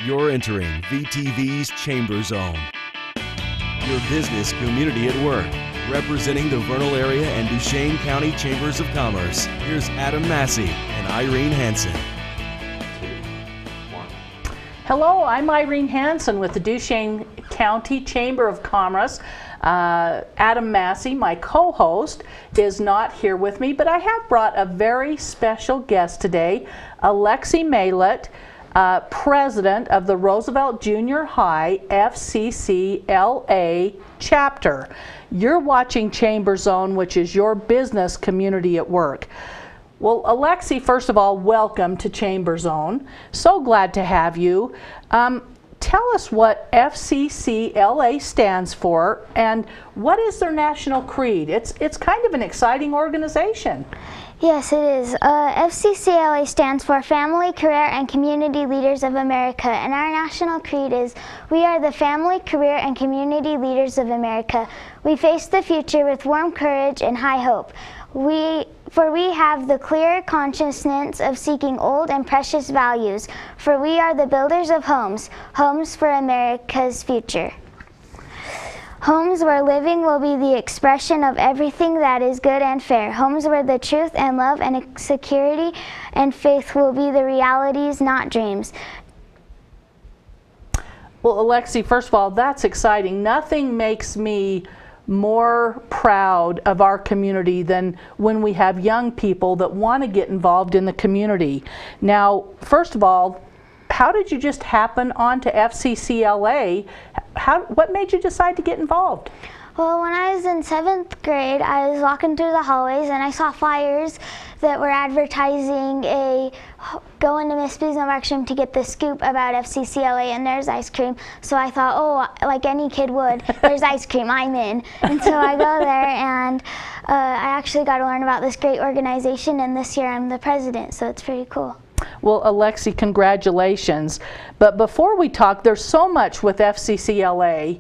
You're entering VTV's Chamber Zone. Your business community at work. Representing the Vernal area and Duchesne County Chambers of Commerce, here's Adam Massey and Irene Hansen. Hello, I'm Irene Hansen with the Duchesne County Chamber of Commerce. Adam Massey, my co-host, is not here with me, but I have brought a very special guest today, Alexi Maylett, president of the Roosevelt Junior High FCCLA chapter. You're watching Chamber Zone, which is your business community at work. Well, Alexi, first of all, welcome to Chamber Zone. So glad to have you. Tell us what FCCLA stands for and what is their national creed? It's kind of an exciting organization. Yes, it is. FCCLA stands for Family, Career, and Community Leaders of America, and our national creed is, we are the family, career, and community leaders of America. We face the future with warm courage and high hope. For we have the clear consciousness of seeking old and precious values, for we are the builders of homes, homes for America's future. Homes where living will be the expression of everything that is good and fair. Homes where the truth and love and security and faith will be the realities, not dreams. Well, Alexi, first of all, that's exciting. Nothing makes me more proud of our community than when we have young people that want to get involved in the community. Now, first of all, how did you just happen onto FCCLA? What made you decide to get involved? Well, when I was in 7th grade, I was walking through the hallways and I saw flyers that were advertising go into Miss Busenbark's room to get the scoop about FCCLA, and there's ice cream. So I thought, oh, like any kid would, there's ice cream, I'm in. And so I go there and I actually got to learn about this great organization, and this year I'm the president, so it's pretty cool. Well, Alexi, congratulations. But before we talk, there's so much with FCCLA,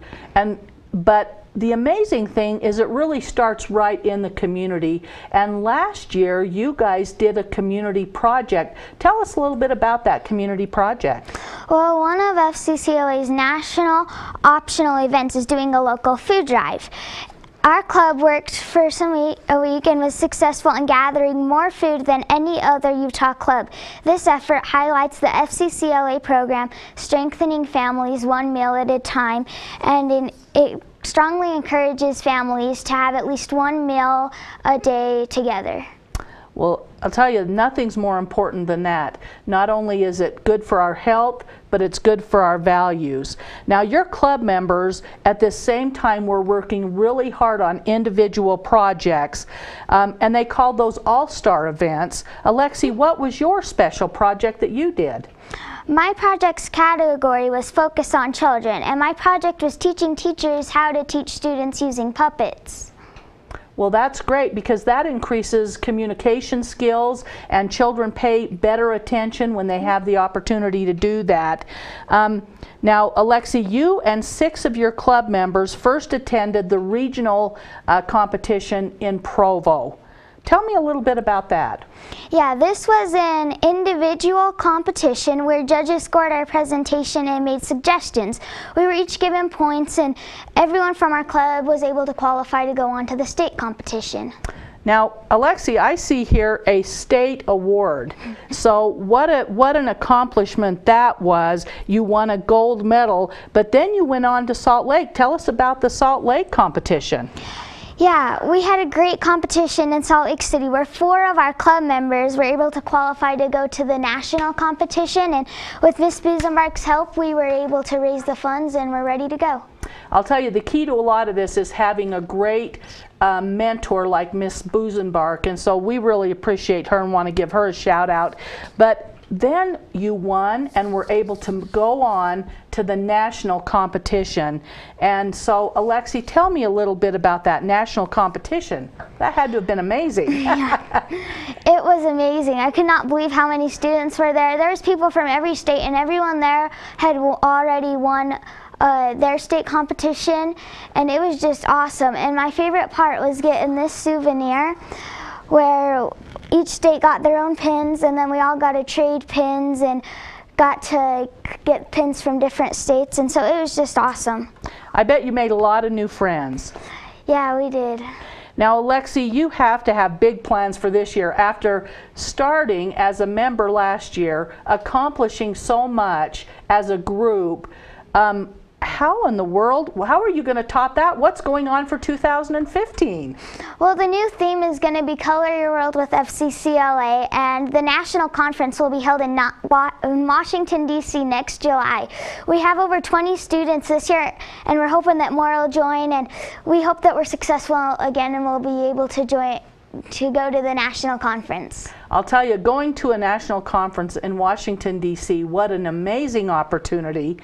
but the amazing thing is it really starts right in the community. And last year, you guys did a community project. Tell us a little bit about that community project. Well, one of FCCLA's national optional events is doing a local food drive. Our club worked for a week and was successful in gathering more food than any other Utah club. This effort highlights the FCCLA program, strengthening families one meal at a time, and it strongly encourages families to have at least one meal a day together. Well, I'll tell you, nothing's more important than that. Not only is it good for our health, but it's good for our values. Now, your club members at this same time were working really hard on individual projects, and they called those all-star events. Alexi, what was your special project that you did? My project's category was Focus on Children, and my project was teaching teachers how to teach students using puppets. Well, that's great because that increases communication skills and children pay better attention when they have the opportunity to do that. Now, Alexi, you and 6 of your club members first attended the regional competition in Provo. Tell me a little bit about that. Yeah, this was an individual competition where judges scored our presentation and made suggestions. We were each given points, and everyone from our club was able to qualify to go on to the state competition. Now, Alexi, I see here a state award. So what an accomplishment that was. You won a gold medal, but then you went on to Salt Lake. Tell us about the Salt Lake competition. Yeah, we had a great competition in Salt Lake City where 4 of our club members were able to qualify to go to the national competition, and with Miss Busenbark's help we were able to raise the funds and we're ready to go. I'll tell you, the key to a lot of this is having a great mentor like Miss Busenbark, and so we really appreciate her and want to give her a shout out. But then you won and were able to go on to the national competition. And so, Alexi, tell me a little bit about that national competition. That had to have been amazing. Yeah, it was amazing. I could not believe how many students were there. There was people from every state, and everyone there had already won their state competition, and it was just awesome. And my favorite part was getting this souvenir where each state got their own pins, and then we all got to trade pins and got to get pins from different states, and so it was just awesome. I bet you made a lot of new friends. Yeah, we did. Now, Alexi, you have to have big plans for this year. After starting as a member last year, accomplishing so much as a group, how in the world, how are you going to top that? What's going on for 2015? Well, the new theme is going to be Color Your World with FCCLA, and the national conference will be held in Washington, D.C. next July. We have over 20 students this year, and we're hoping that more will join, and we hope that we're successful again and we'll be able to go to the national conference. I'll tell you, going to a national conference in Washington, D.C., what an amazing opportunity.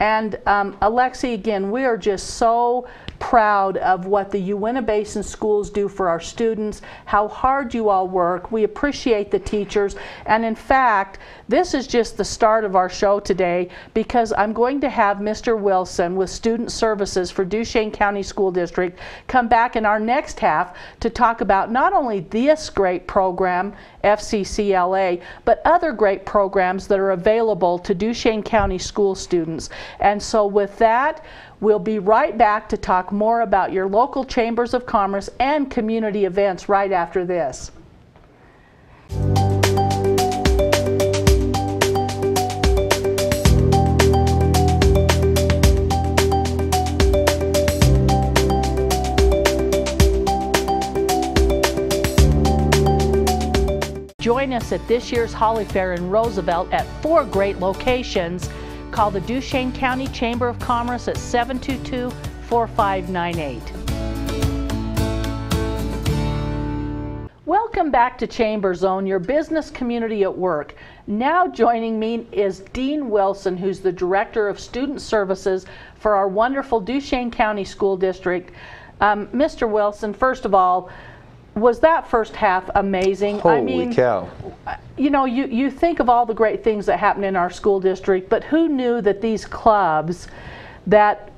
And Alexi, again, we are just so proud of what the Uintah Basin schools do for our students, how hard you all work. We appreciate the teachers. And in fact, this is just the start of our show today, because I'm going to have Mr. Wilson with Student Services for Duchesne County School District come back in our next half to talk about not only this great program, FCCLA, but other great programs that are available to Duchesne County school students. And so with that, we'll be right back to talk more about your local chambers of commerce and community events right after this. Join us at this year's Holly Fair in Roosevelt at 4 great locations. Call the Duchesne County Chamber of Commerce at 722-4598. Welcome back to Chamber Zone, your business community at work. Now joining me is Dean Wilson, who's the Director of Student Services for our wonderful Duchesne County School District. Mr. Wilson, first of all, was that first half amazing? Holy cow. You know, you think of all the great things that happen in our school district, but who knew that these clubs that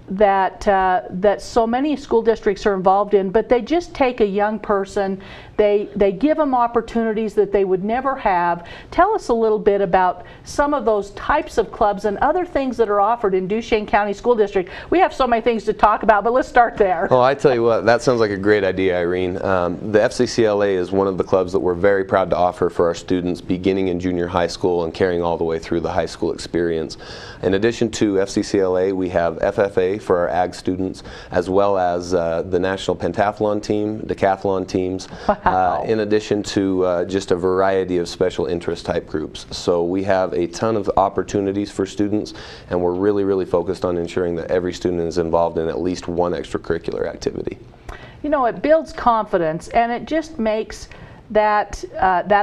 so many school districts are involved in, but they just take a young person, they give them opportunities that they would never have. Tell us a little bit about some of those types of clubs and other things that are offered in Duchesne County School District. We have so many things to talk about, but let's start there. Oh, I tell you what, that sounds like a great idea, Irene. The FCCLA is one of the clubs that we're very proud to offer for our students beginning in junior high school and carrying all the way through the high school experience. In addition to FCCLA, we have FFA for our ag students, as well as the National Pentathlon team, decathlon teams, in addition to just a variety of special interest type groups. So we have a ton of opportunities for students, and we're really focused on ensuring that every student is involved in at least one extracurricular activity. You know, it builds confidence, and it just makes that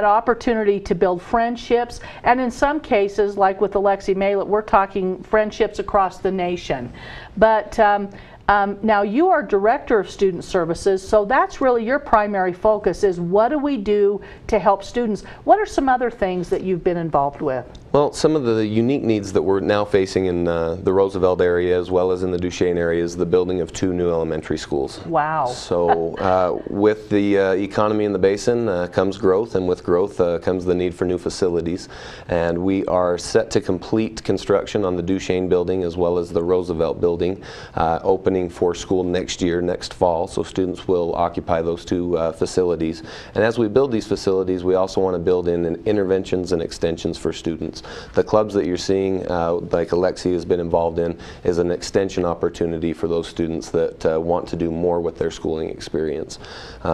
opportunity to build friendships, and in some cases, like with Alexi Malett, we're talking friendships across the nation. But now you are Director of Student Services, so that's really your primary focus, is what do we do to help students? What are some other things that you've been involved with? Well, some of the unique needs that we're now facing in the Roosevelt area as well as in the Duchesne area is the building of 2 new elementary schools. Wow. So with the economy in the basin comes growth, and with growth comes the need for new facilities. And we are set to complete construction on the Duchesne building as well as the Roosevelt building, opening for school next year, next fall. So students will occupy those 2 facilities. And as we build these facilities, we also want to build in interventions and extensions for students. The clubs that you're seeing, like Alexi has been involved in, is an extension opportunity for those students that want to do more with their schooling experience.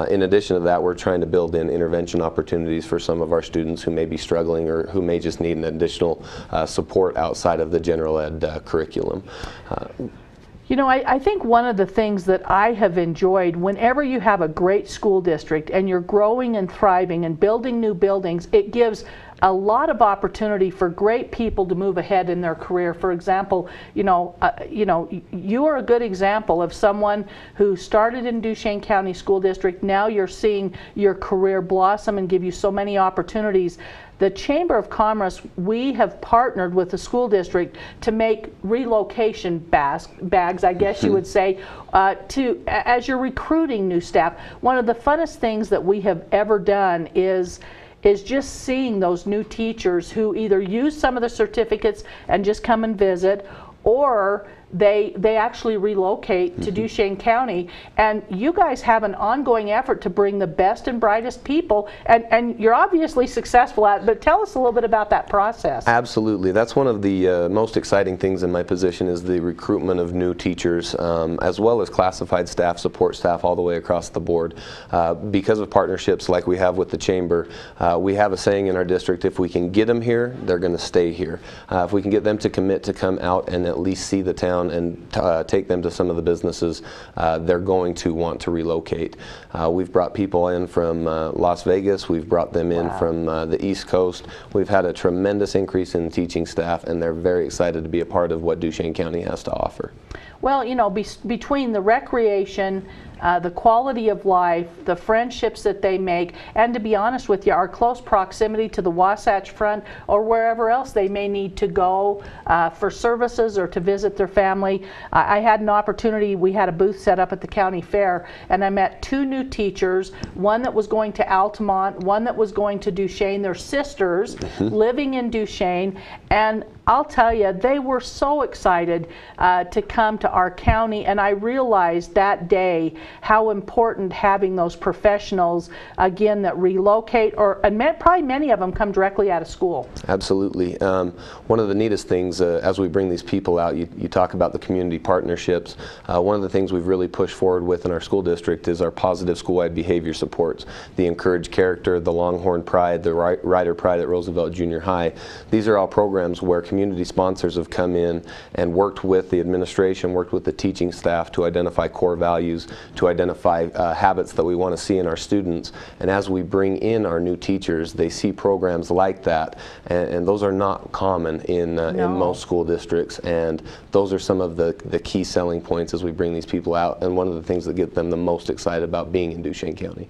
In addition to that, we're trying to build in intervention opportunities for some of our students who may be struggling or who may just need an additional support outside of the general ed curriculum. You know, I think one of the things that I have enjoyed, whenever you have a great school district and you're growing and thriving and building new buildings, it gives a lot of opportunity for great people to move ahead in their career. For example, you are a good example of someone who started in Duchesne County School District. Now you're seeing your career blossom and give you so many opportunities. The Chamber of Commerce, we have partnered with the school district to make relocation bags, I guess you would say, as you're recruiting new staff. One of the funnest things that we have ever done is is just seeing those new teachers who either use some of the certificates and just come and visit, or they actually relocate to Duchesne County. And you guys have an ongoing effort to bring the best and brightest people, and you're obviously successful at it, but tell us a little bit about that process. Absolutely. That's one of the most exciting things in my position, is the recruitment of new teachers, as well as classified staff, support staff, all the way across the board. Because of partnerships like we have with the Chamber, we have a saying in our district: if we can get them here, they're going to stay here. If we can get them to commit to come out and at least see the town and take them to some of the businesses, they're going to want to relocate. We've brought people in from Las Vegas, we've brought them in from the East Coast. We've had a tremendous increase in teaching staff, and they're very excited to be a part of what Duchesne County has to offer. Well, you know, between the recreation, the quality of life, the friendships that they make, and to be honest with you, our close proximity to the Wasatch Front or wherever else they may need to go for services or to visit their family. I had an opportunity, we had a booth set up at the county fair, and I met 2 new teachers, one that was going to Altamont, one that was going to Duchesne. They're sisters living in Duchesne, and I'll tell you, they were so excited to come to our county, and I realized that day how important having those professionals, again, that relocate, and probably many of them come directly out of school. Absolutely. One of the neatest things as we bring these people out, you talk about the community partnerships. One of the things we've really pushed forward with in our school district is our positive school-wide behavior supports, the Encourage Character, the Longhorn Pride, the Rider Pride at Roosevelt Junior High. These are all programs where community sponsors have come in and worked with the administration, worked with the teaching staff to identify core values, to identify habits that we want to see in our students. And as we bring in our new teachers, they see programs like that, and those are not common in most school districts, and those are some of the key selling points as we bring these people out, and one of the things that get them the most excited about being in Duchesne County.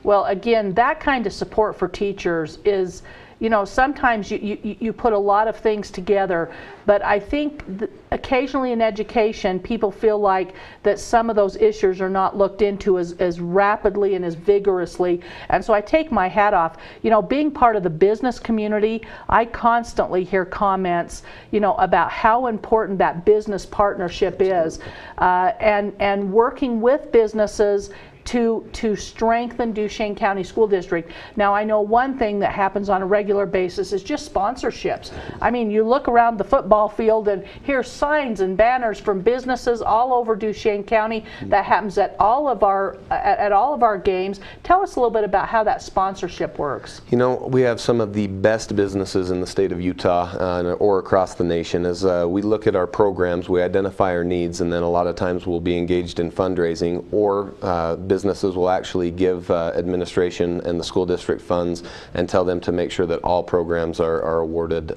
Well, again, that kind of support for teachers is, you know, sometimes you put a lot of things together, but I think occasionally in education people feel like that some of those issues are not looked into as rapidly and as vigorously, and so I take my hat off. You know, being part of the business community, I constantly hear comments, you know, about how important that business partnership is, and working with businesses to strengthen Duchesne County School District. Now, I know one thing that happens on a regular basis is just sponsorships. I mean, you look around the football field and here's signs and banners from businesses all over Duchesne County. That happens at all of our games. Tell us a little bit about how that sponsorship works. You know, we have some of the best businesses in the state of Utah or across the nation. As we look at our programs, we identify our needs, and then a lot of times we'll be engaged in fundraising, or businesses will actually give administration and the school district funds and tell them to make sure that all programs are awarded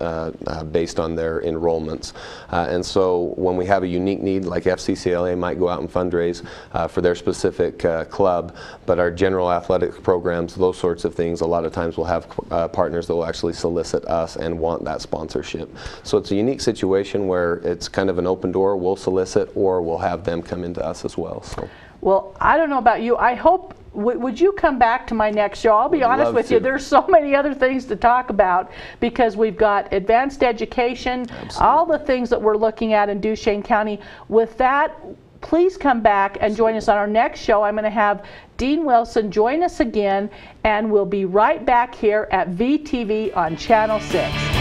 based on their enrollments. And so when we have a unique need, like FCCLA might go out and fundraise for their specific club, but our general athletic programs, those sorts of things, a lot of times we'll have partners that will actually solicit us and want that sponsorship. So it's a unique situation where it's kind of an open door. We'll solicit, or we'll have them come into us as well. So. Well, I don't know about you. I hope, would you come back to my next show? I'll be honest with you, there's so many other things to talk about, because we've got advanced education, all the things that we're looking at in Duchesne County. With that, please come back and join us on our next show. I'm going to have Dean Wilson join us again, and we'll be right back here at VTV on Channel 6.